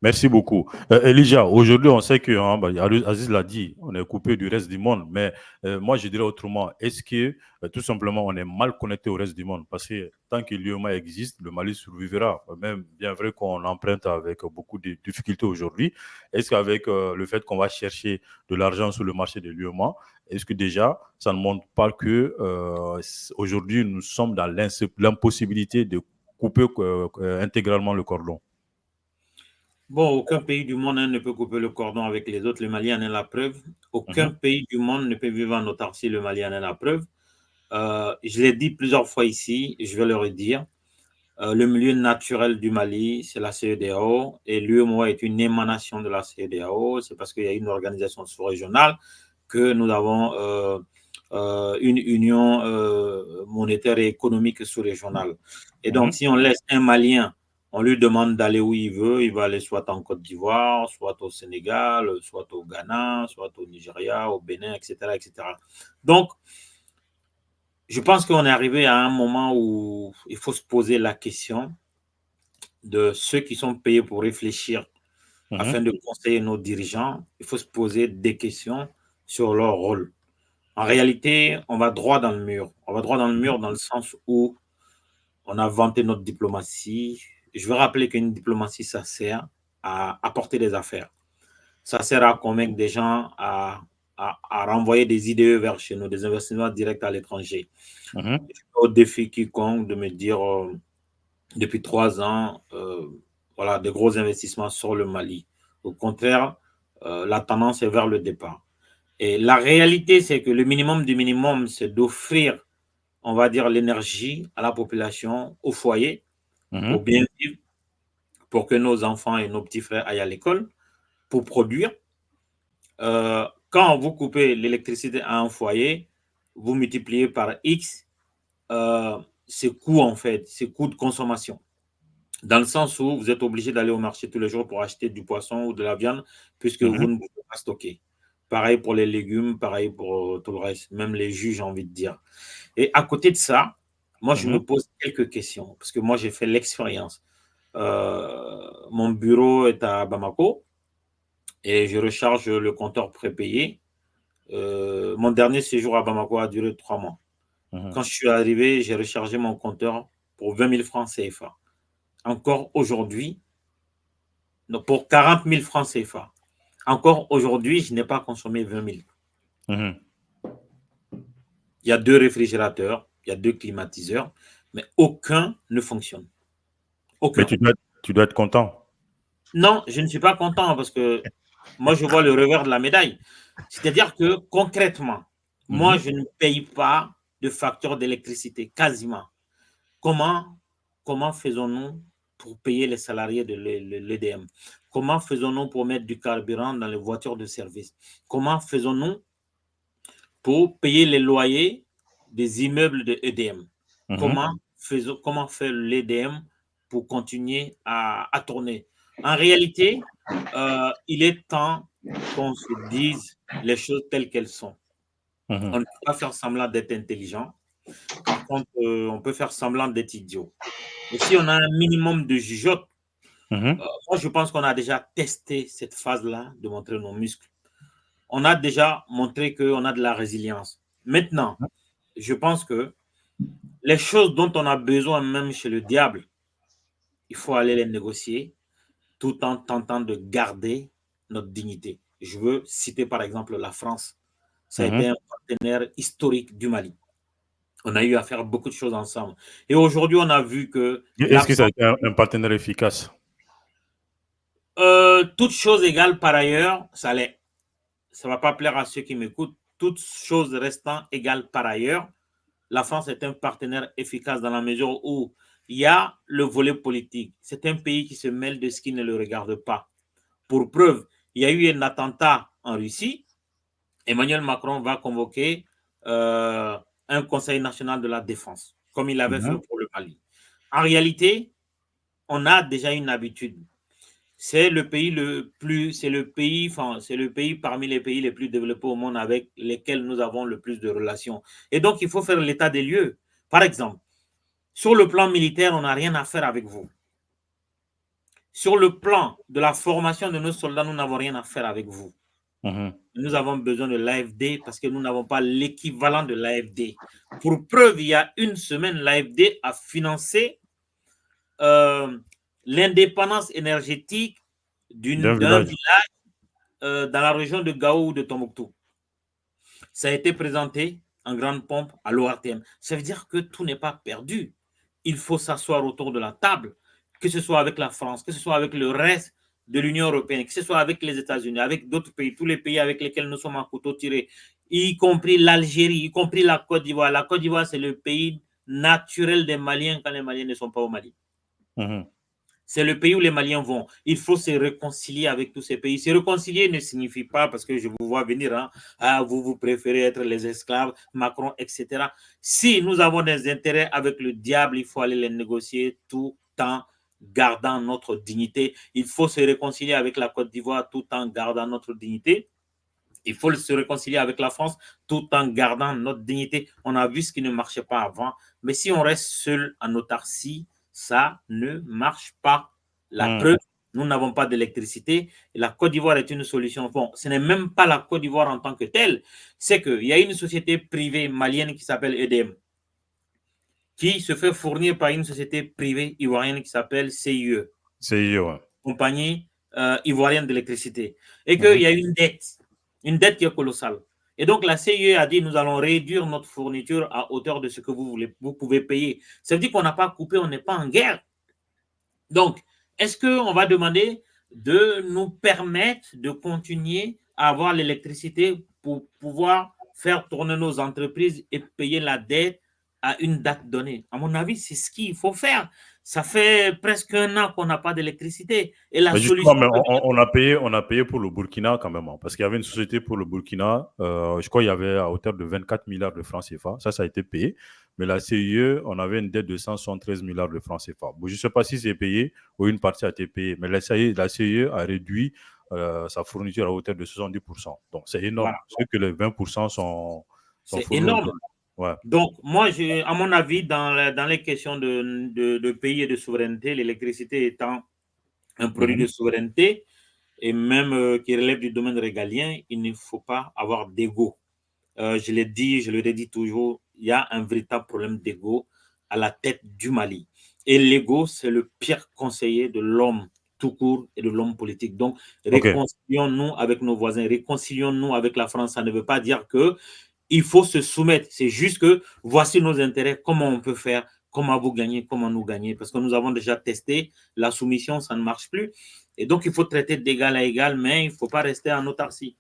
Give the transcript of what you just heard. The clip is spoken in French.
Merci beaucoup. Elijah, aujourd'hui, on sait que, hein, bah, Aziz l'a dit, on est coupé du reste du monde. Mais moi, je dirais autrement. Est-ce que, tout simplement, on est mal connecté au reste du monde? Parce que tant que l'UEMOA existe, le Mali survivra. Même bien vrai qu'on emprunte avec beaucoup de difficultés aujourd'hui. Est-ce qu'avec le fait qu'on va chercher de l'argent sur le marché de l'UEMOA, est-ce que déjà, ça ne montre pas que aujourd'hui, nous sommes dans l'impossibilité de couper intégralement le cordon? Bon, aucun pays du monde, hein, ne peut couper le cordon avec les autres. Le Mali en est la preuve. Aucun Mhm, pays du monde ne peut vivre en autarcie. Le Mali en est la preuve. Je l'ai dit plusieurs fois ici, je vais le redire. Le milieu naturel du Mali, c'est la CEDEAO, et l'UEMOA est une émanation de la CEDEAO. C'est parce qu'il y a une organisation sous-régionale que nous avons une union monétaire et économique sous-régionale. Et donc, mhm, si on laisse un Malien, on lui demande d'aller où il va aller soit en Côte d'Ivoire, soit au Sénégal, soit au Ghana, soit au Nigeria, au Bénin, etc., etc. Donc, je pense qu'on est arrivé à un moment où il faut se poser la question de ceux qui sont payés pour réfléchir afin mhm. de conseiller nos dirigeants. Il faut se poser des questions sur leur rôle. En réalité, on va droit dans le mur. On va droit dans le Mhm. mur dans le sens où on a vanté notre diplomatie. Je veux rappeler qu'une diplomatie, ça sert à apporter des affaires. Ça sert à convaincre des gens à renvoyer des IDE vers chez nous, des investissements directs à l'étranger. Mhm. Au défi quiconque de me dire depuis 3 ans, voilà, de gros investissements sur le Mali. Au contraire, la tendance est vers le départ. Et la réalité, c'est que le minimum du minimum, c'est d'offrir, on va dire, l'énergie à la population, au foyer, pour Mhm. bien vivre, pour que nos enfants et nos petits frères aillent à l'école, pour produire. Quand vous coupez l'électricité à un foyer, vous multipliez par X ses coûts, en fait, ses coûts de consommation. Dans le sens où vous êtes obligé d'aller au marché tous les jours pour acheter du poisson ou de la viande, puisque vous Mhm. ne pouvez pas stocker. Pareil pour les légumes, pareil pour tout le reste, même les jus, j'ai envie de dire. Et à côté de ça, moi, je Mhm. me pose quelques questions, parce que moi, j'ai fait l'expérience. Mon bureau est à Bamako et je recharge le compteur prépayé. Mon dernier séjour à Bamako a duré 3 mois. Mhm. Quand je suis arrivé, j'ai rechargé mon compteur pour 20 000 francs CFA. Encore aujourd'hui, pour 40 000 francs CFA. Encore aujourd'hui, je n'ai pas consommé 20 000. Mhm. Il y a 2 réfrigérateurs, il y a 2 climatiseurs, mais aucun ne fonctionne. Mais Aucun. tu dois être content. Non, je ne suis pas content parce que moi, je vois le revers de la médaille. C'est-à-dire que concrètement, moi, Mhm. je ne paye pas de facture d'électricité, quasiment. Comment, comment faisons-nous pour payer les salariés de l'EDM? Comment faisons-nous pour mettre du carburant dans les voitures de service? Comment faisons-nous pour payer les loyers des immeubles de EDM? Mhm. Comment fait l'EDM pour continuer à tourner? En réalité, il est temps qu'on se dise les choses telles qu'elles sont. On Mhm. ne peut pas faire semblant d'être intelligent. Par contre, on peut faire semblant d'être idiot. Et si on a un minimum de jugeote, Mhm. moi je pense qu'on a déjà testé cette phase-là de montrer nos muscles. On a déjà montré qu'on a de la résilience. Maintenant, je pense que les choses dont on a besoin même chez le diable, il faut aller les négocier tout en tentant de garder notre dignité. Je veux citer par exemple la France. Ça a été Mhm. un partenaire historique du Mali. On a eu à faire beaucoup de choses ensemble. Et aujourd'hui, on a vu que Est-ce que ça a l'absence, été un partenaire efficace? toute chose égale par ailleurs, ça l'est. Ça ne va pas plaire à ceux qui m'écoutent. Toutes choses restant égales par ailleurs, la France est un partenaire efficace dans la mesure où il y a le volet politique. C'est un pays qui se mêle de ce qui ne le regarde pas. Pour preuve, il y a eu un attentat en Russie. Emmanuel Macron va convoquer un Conseil national de la défense, comme il avait fait Mhm. pour le Mali. En réalité, on a déjà une habitude. C'est le pays le plus, c'est le pays, enfin, c'est le pays parmi les pays les plus développés au monde avec lesquels nous avons le plus de relations. Et donc, il faut faire l'état des lieux. Par exemple, sur le plan militaire, on n'a rien à faire avec vous. Sur le plan de la formation de nos soldats, nous n'avons rien à faire avec vous. Nous avons besoin de l'AFD parce que nous n'avons pas l'équivalent de l'AFD. Pour preuve, il y a une semaine, l'AFD a financé l'indépendance énergétique d'un village dans la région de Gao ou de Tombouctou. Ça a été présenté en grande pompe à l'ORTM. Ça veut dire que tout n'est pas perdu. Il faut s'asseoir autour de la table, que ce soit avec la France, que ce soit avec le reste de l'Union européenne, que ce soit avec les États-Unis, avec d'autres pays, tous les pays avec lesquels nous sommes en couteau tiré, y compris l'Algérie, y compris la Côte d'Ivoire. La Côte d'Ivoire, c'est le pays naturel des Maliens quand les Maliens ne sont pas au Mali. C'est le pays où les Maliens vont. Il faut se réconcilier avec tous ces pays. Se réconcilier ne signifie pas, parce que je vous vois venir, hein, ah, vous préférez être les esclaves, Macron, etc. Si nous avons des intérêts avec le diable, il faut aller les négocier tout en gardant notre dignité. Il faut se réconcilier avec la Côte d'Ivoire tout en gardant notre dignité. Il faut se réconcilier avec la France tout en gardant notre dignité. On a vu ce qui ne marchait pas avant. Mais si on reste seul en autarcie, ça ne marche pas. La preuve, nous n'avons pas d'électricité. La Côte d'Ivoire est une solution. Bon, ce n'est même pas la Côte d'Ivoire en tant que telle. C'est qu'il y a une société privée malienne qui s'appelle EDM, qui se fait fournir par une société privée ivoirienne qui s'appelle CIE. CIE, ouais. Compagnie ivoirienne d'électricité. Et qu'il y a une dette qui est colossale. Et donc, la CIE a dit, nous allons réduire notre fourniture à hauteur de ce que vous pouvez payer. Ça veut dire qu'on n'a pas coupé, on n'est pas en guerre. Donc, est-ce qu'on va demander de nous permettre de continuer à avoir l'électricité pour pouvoir faire tourner nos entreprises et payer la dette à une date donnée? À mon avis, c'est ce qu'il faut faire. Ça fait presque 1 an qu'on n'a pas d'électricité. Et la solution... on a payé pour le Burkina quand même, parce qu'il y avait une société pour le Burkina, je crois qu'il y avait à hauteur de 24 milliards de francs CFA. Ça a été payé. Mais la CIE, on avait une dette de 173 milliards de francs CFA. Bon, je ne sais pas si c'est payé ou une partie a été payée, mais la CIE a réduit sa fourniture à hauteur de 70%. Donc, c'est énorme. Voilà. C'est que les 20% sont c'est énorme. Ouais. Donc, moi, à mon avis, dans les questions de pays et de souveraineté, l'électricité étant un produit de souveraineté et même qui relève du domaine régalien, il ne faut pas avoir d'ego. Je l'ai dit, je le redis toujours, il y a un véritable problème d'ego à la tête du Mali. Et l'ego, c'est le pire conseiller de l'homme tout court et de l'homme politique. Donc, réconcilions-nous avec nos voisins, réconcilions-nous avec la France. Ça ne veut pas dire que il faut se soumettre. C'est juste que voici nos intérêts, comment on peut faire, comment vous gagnez, comment nous gagner. Parce que nous avons déjà testé la soumission, ça ne marche plus. Et donc, il faut traiter d'égal à égal, mais il ne faut pas rester en autarcie.